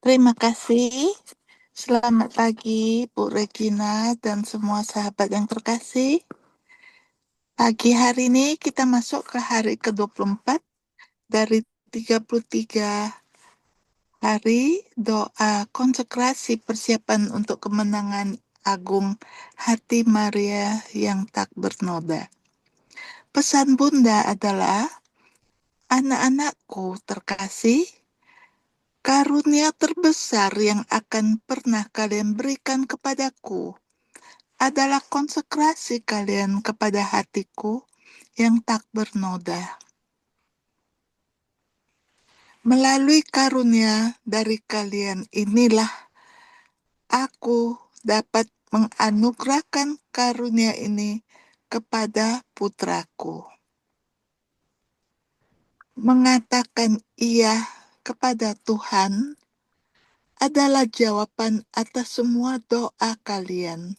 Terima kasih. Selamat pagi, Bu Regina dan semua sahabat yang terkasih. Pagi hari ini kita masuk ke hari ke-24 dari 33 hari doa konsekrasi persiapan untuk kemenangan agung hati Maria yang tak bernoda. Pesan Bunda adalah, anak-anakku terkasih, karunia terbesar yang akan pernah kalian berikan kepadaku adalah konsekrasi kalian kepada hatiku yang tak bernoda. Melalui karunia dari kalian inilah aku dapat menganugerahkan karunia ini kepada putraku. Mengatakan iya kepada Tuhan adalah jawaban atas semua doa kalian.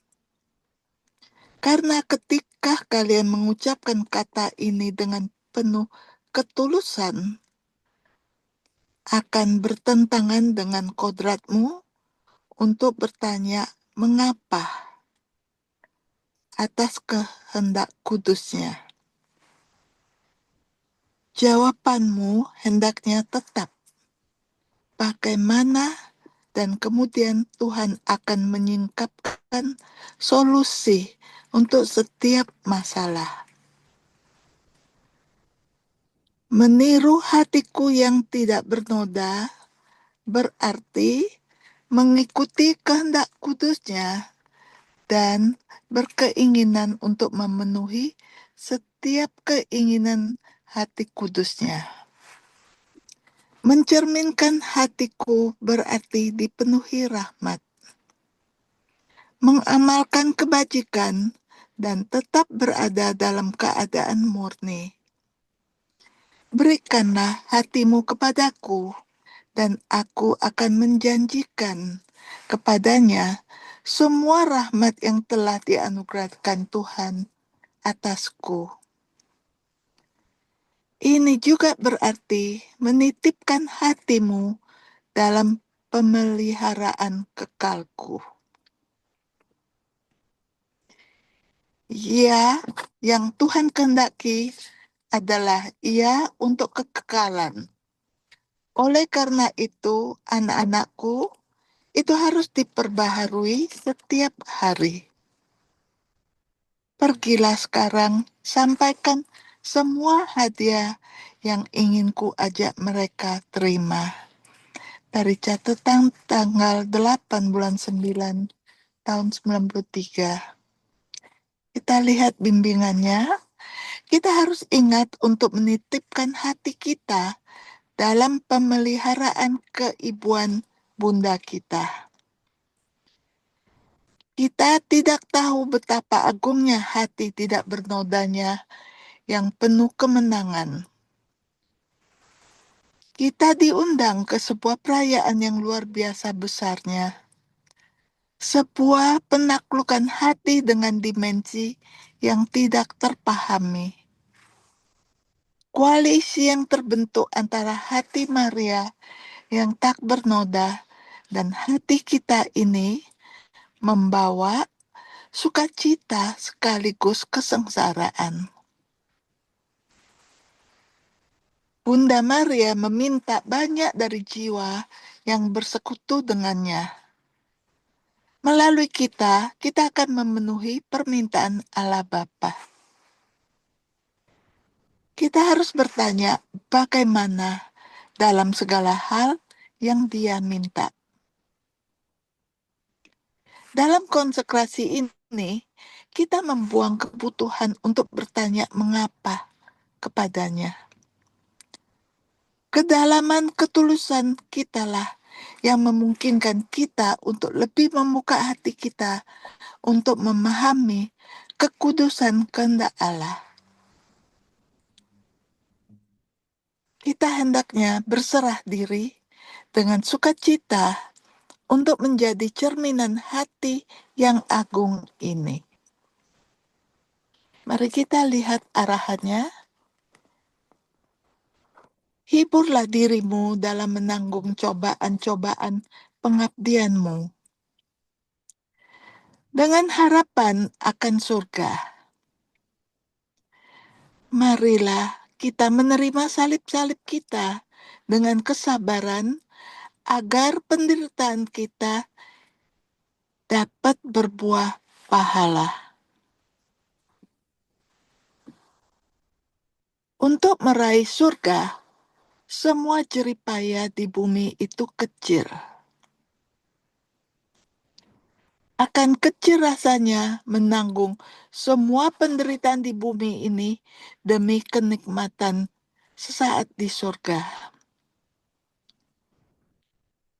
Karena ketika kalian mengucapkan kata ini dengan penuh ketulusan, akan bertentangan dengan kodratmu untuk bertanya mengapa atas kehendak kudusnya. Jawabanmu hendaknya tetap bagaimana, dan kemudian Tuhan akan menyingkapkan solusi untuk setiap masalah. Meniru hatiku yang tidak bernoda berarti mengikuti kehendak kudusnya dan berkeinginan untuk memenuhi setiap keinginan hati kudusnya. Mencerminkan hatiku berarti dipenuhi rahmat, mengamalkan kebajikan, dan tetap berada dalam keadaan murni. Berikanlah hatimu kepadaku, dan aku akan menjanjikan kepadanya semua rahmat yang telah dianugerahkan Tuhan atasku. Ini juga berarti menitipkan hatimu dalam pemeliharaan kekalku. Ya, yang Tuhan kehendaki adalah ia untuk kekekalan. Oleh karena itu, anak-anakku, itu harus diperbaharui setiap hari. Pergilah sekarang, sampaikan semua hadiah yang ingin ku ajak mereka terima. Dari catatan tanggal 8 bulan 9 tahun 93. Kita lihat bimbingannya. Kita harus ingat untuk menitipkan hati kita dalam pemeliharaan keibuan Bunda kita. Kita tidak tahu betapa agungnya hati tidak bernodanya yang penuh kemenangan. Kita diundang ke sebuah perayaan yang luar biasa besarnya. Sebuah penaklukan hati dengan dimensi yang tidak terpahami. Koalisi yang terbentuk antara hati Maria yang tak bernoda dan hati kita ini membawa sukacita sekaligus kesengsaraan. Bunda Maria meminta banyak dari jiwa yang bersekutu dengannya. Melalui kita akan memenuhi permintaan Allah Bapa. Kita harus bertanya bagaimana dalam segala hal yang Dia minta. Dalam konsekrasi ini, kita membuang kebutuhan untuk bertanya mengapa kepadanya. Kedalaman ketulusan kitalah yang memungkinkan kita untuk lebih membuka hati kita untuk memahami kekudusan kehendak Allah. Kita hendaknya berserah diri dengan sukacita untuk menjadi cerminan hati yang agung ini. Mari kita lihat arahannya. Hiburlah dirimu dalam menanggung cobaan-cobaan pengabdianmu dengan harapan akan surga. Marilah kita menerima salib-salib kita dengan kesabaran agar penderitaan kita dapat berbuah pahala. Untuk meraih surga, semua jeripaya di bumi itu kecil. Akan kecil rasanya menanggung semua penderitaan di bumi ini demi kenikmatan sesaat di surga.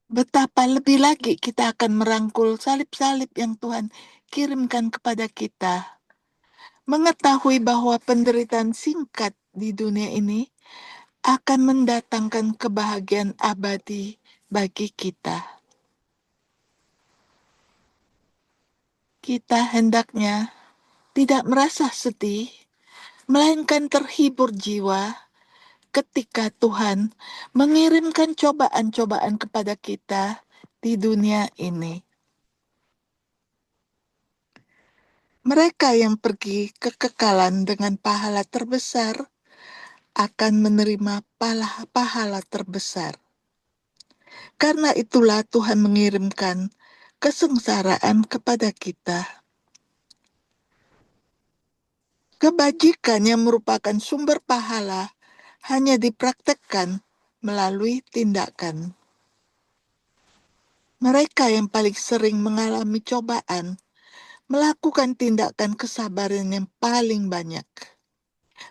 Betapa lebih lagi kita akan merangkul salib-salib yang Tuhan kirimkan kepada kita. Mengetahui bahwa penderitaan singkat di dunia ini akan mendatangkan kebahagiaan abadi bagi kita. Kita hendaknya tidak merasa sedih, melainkan terhibur jiwa ketika Tuhan mengirimkan cobaan-cobaan kepada kita di dunia ini. Mereka yang pergi ke kekekalan dengan pahala terbesar akan menerima pahala terbesar. Karena itulah Tuhan mengirimkan kesengsaraan kepada kita. Kebajikan yang merupakan sumber pahala hanya dipraktekkan melalui tindakan. Mereka yang paling sering mengalami cobaan melakukan tindakan kesabaran yang paling banyak.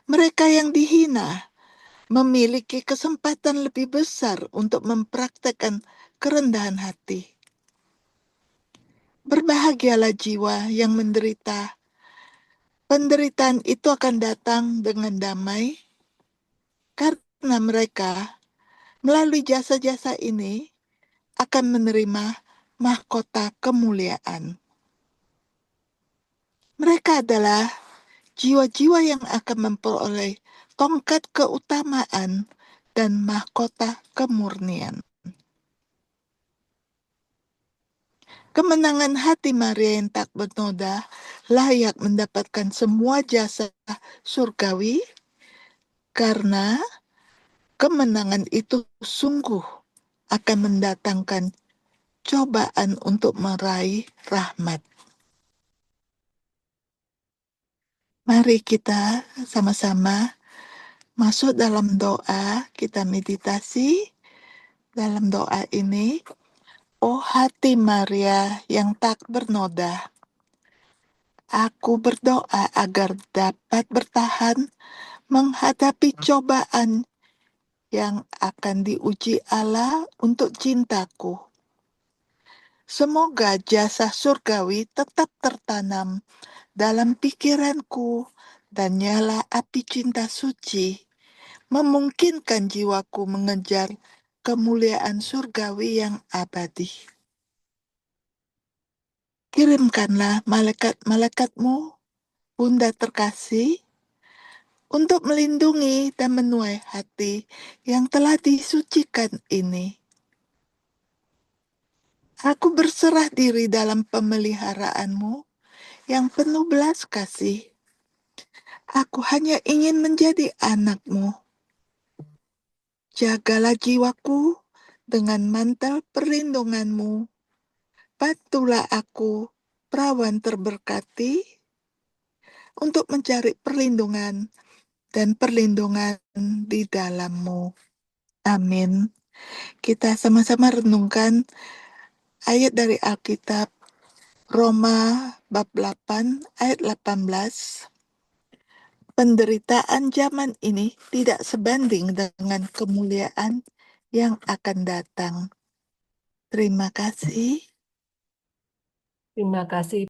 Mereka yang dihina memiliki kesempatan lebih besar untuk mempraktekkan kerendahan hati. Berbahagialah jiwa yang menderita. Penderitaan itu akan datang dengan damai karena mereka melalui jasa-jasa ini akan menerima mahkota kemuliaan. Mereka adalah jiwa-jiwa yang akan memperoleh tongkat keutamaan dan mahkota kemurnian. Kemenangan hati Maria yang tak bernoda layak mendapatkan semua jasa surgawi karena kemenangan itu sungguh akan mendatangkan cobaan untuk meraih rahmat. Mari kita sama-sama masuk dalam doa, kita meditasi dalam doa ini. Oh hati Maria yang tak bernoda, aku berdoa agar dapat bertahan menghadapi cobaan yang akan diuji Allah untuk cintaku. Semoga jasa surgawi tetap tertanam dalam pikiranku dan nyala api cinta suci, memungkinkan jiwaku mengejar kemuliaan surgawi yang abadi. Kirimkanlah malaikat-malaikatmu, Bunda terkasih, untuk melindungi dan menuai hati yang telah disucikan ini. Aku berserah diri dalam pemeliharaanmu yang penuh belas kasih. Aku hanya ingin menjadi anakmu. Jagalah jiwaku dengan mantel perlindunganmu. Bantulah aku, perawan terberkati, untuk mencari perlindungan dan perlindungan di dalammu. Amin. Kita sama-sama renungkan ayat dari Alkitab Roma bab 8 ayat 18. Penderitaan zaman ini tidak sebanding dengan kemuliaan yang akan datang. Terima kasih. Terima kasih